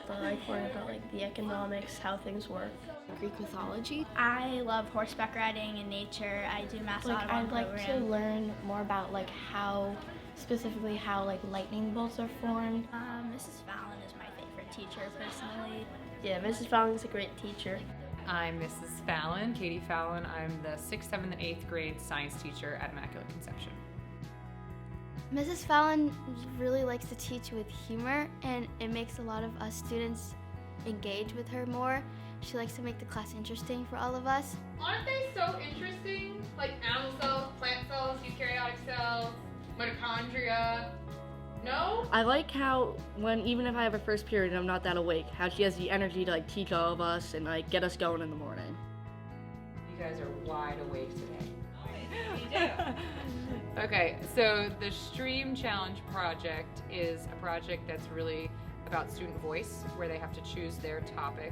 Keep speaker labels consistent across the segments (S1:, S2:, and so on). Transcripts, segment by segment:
S1: I like learning about like the economics, how things work.
S2: Greek mythology.
S3: I love horseback riding and nature. I do Mass
S2: Like
S3: Audubon
S2: I'd like to
S3: program.
S2: learn more about like how like lightning bolts are formed.
S3: Mrs. Fallon is my favorite teacher personally.
S1: Yeah, Mrs. Fallon is a great teacher.
S4: I'm Mrs. Fallon, Katie Fallon. I'm the 6th, 7th, and 8th grade science teacher at Immaculate Conception.
S5: Mrs. Fallon really likes to teach with humor, and it makes a lot of us students engage with her more. She likes to make the class interesting for all of us.
S6: Aren't they so interesting? Like animal cells, plant cells, eukaryotic cells, mitochondria. No?
S7: I like how even if I have a first period and I'm not that awake, how she has the energy to like teach all of us and like get us going in the morning.
S4: You guys are wide awake today. Okay, so the Stream Challenge project is a project that's really about student voice, where they have to choose their topic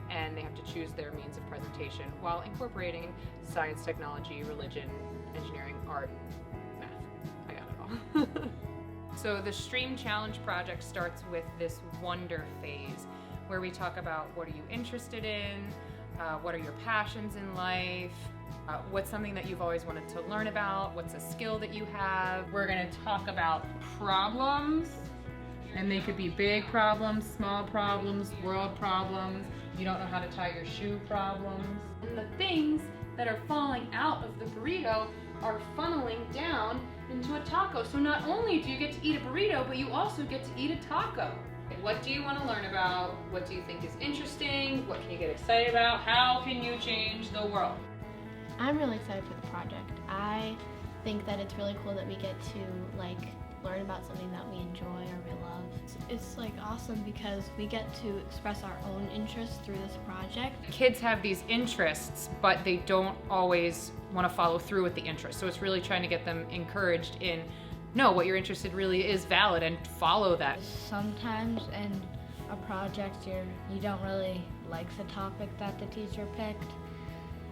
S4: and they have to choose their means of presentation while incorporating science, technology, religion, engineering, art, math. I got it all. So the Stream Challenge project starts with this wonder phase where we talk about what are you interested in, what are your passions in life, what's something that you've always wanted to learn about, what's a skill that you have. We're gonna talk about problems, and they could be big problems, small problems, world problems, you don't know how to tie your shoe problems. And the things that are falling out of the burrito are funneling down into a taco. So not only do you get to eat a burrito, but you also get to eat a taco. What do you want to learn about? What do you think is interesting? What can you get excited about? How can you change the world?
S2: I'm really excited for the project. I think that it's really cool that we get to like learn about something that we enjoy or we love. It's like awesome because we get to express our own interests through this project.
S4: Kids have these interests, but they don't always want to follow through with the interest. So it's really trying to get them encouraged in, no, what you're interested really is valid and follow that.
S8: Sometimes in a project you don't really like the topic that the teacher picked.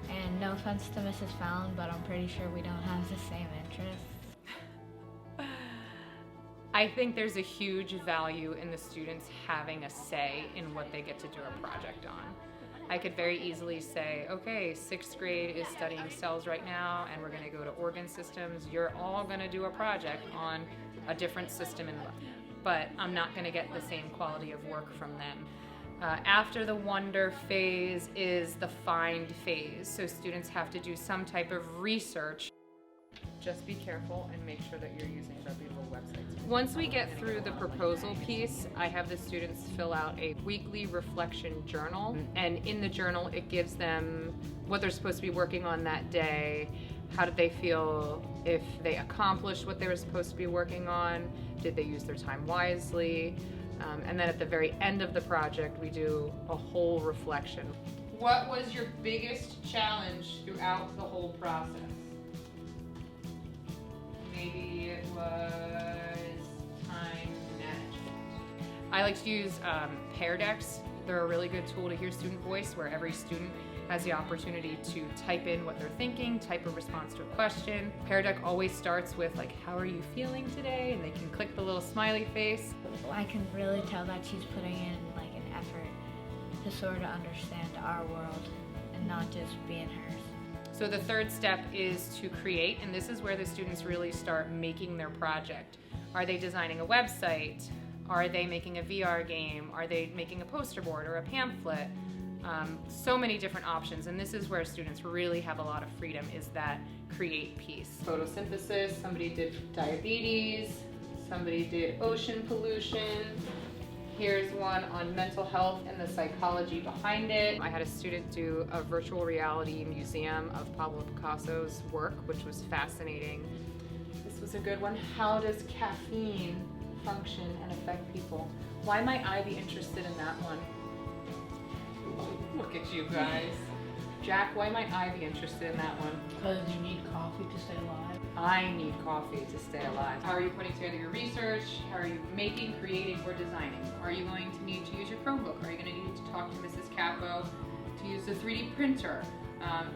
S8: And no offense to Mrs. Fallon, but I'm pretty sure we don't have the same interests.
S4: I think there's a huge value in the students having a say in what they get to do a project on. I could very easily say, okay, 6th grade is studying cells right now and we're gonna go to organ systems. You're all gonna do a project on a different system in life. But I'm not gonna get the same quality of work from them. After the wonder phase is the find phase. So students have to do some type of research. Just be careful and make sure that you're using reputable websites. Once we get through the proposal piece, I have the students fill out a weekly reflection journal. And in the journal, it gives them what they're supposed to be working on that day. How did they feel if they accomplished what they were supposed to be working on? Did they use their time wisely? And then at the very end of the project, we do a whole reflection. What was your biggest challenge throughout the whole process? Maybe it was time management. I like to use pair decks. They're a really good tool to hear student voice, where every student has the opportunity to type in what they're thinking, type a response to a question. Pair deck always starts with like, how are you feeling today? And they can click the little smiley face.
S8: I can really tell that she's putting in like an effort to sort of understand our world and not just be in hers.
S4: So the third step is to create, and this is where the students really start making their project. Are they designing a website? Are they making a VR game? Are they making a poster board or a pamphlet? So many different options, and this is where students really have a lot of freedom, is that create piece. Photosynthesis, somebody did diabetes, somebody did ocean pollution. Here's one on mental health and the psychology behind it. I had a student do a virtual reality museum of Pablo Picasso's work, which was fascinating. This was a good one. How does caffeine function and affect people? Why might I be interested in that one? Look at you guys. Jack, why might I be interested in that one?
S7: Because you need coffee to stay alive.
S4: I need coffee to stay alive. How are you putting together your research? How are you making, creating, or designing? Are you going to need to use your Chromebook? Are you going to need to talk to Mrs. Capo to use the 3D printer?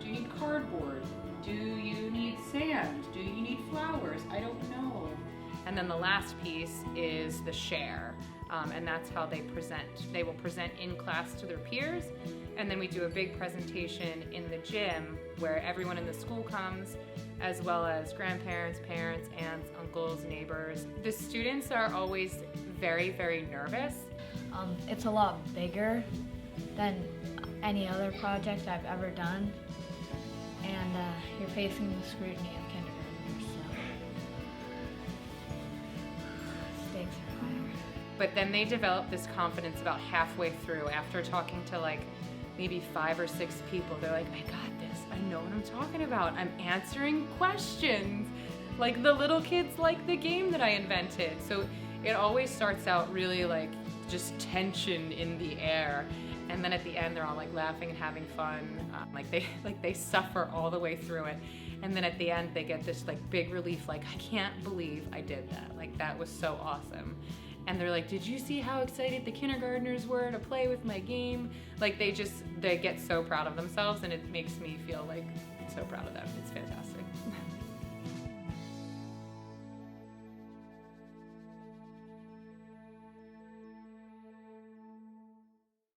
S4: Do you need cardboard? Do you need sand? Do you need flowers? I don't know. And then the last piece is the share. and that's how they present. They will present in class to their peers, and then we do a big presentation in the gym where everyone in the school comes, as well as grandparents, parents, aunts, uncles, neighbors. The students are always very, very nervous.
S8: It's a lot bigger than any other project I've ever done, and you're facing the scrutiny of kindergartners, so stakes are higher.
S4: But then they develop this confidence about halfway through after talking to like maybe 5 or 6 people. They're like, I got this, I know what I'm talking about, I'm answering questions. Like the little kids like the game that I invented. So it always starts out really like just tension in the air. And then at the end, they're all like laughing and having fun. They suffer all the way through it. And then at the end, they get this like big relief, like, I can't believe I did that. Like, that was so awesome. And they're like, did you see how excited the kindergartners were to play with my game? Like, they get so proud of themselves, and it makes me feel like so proud of them. It's fantastic.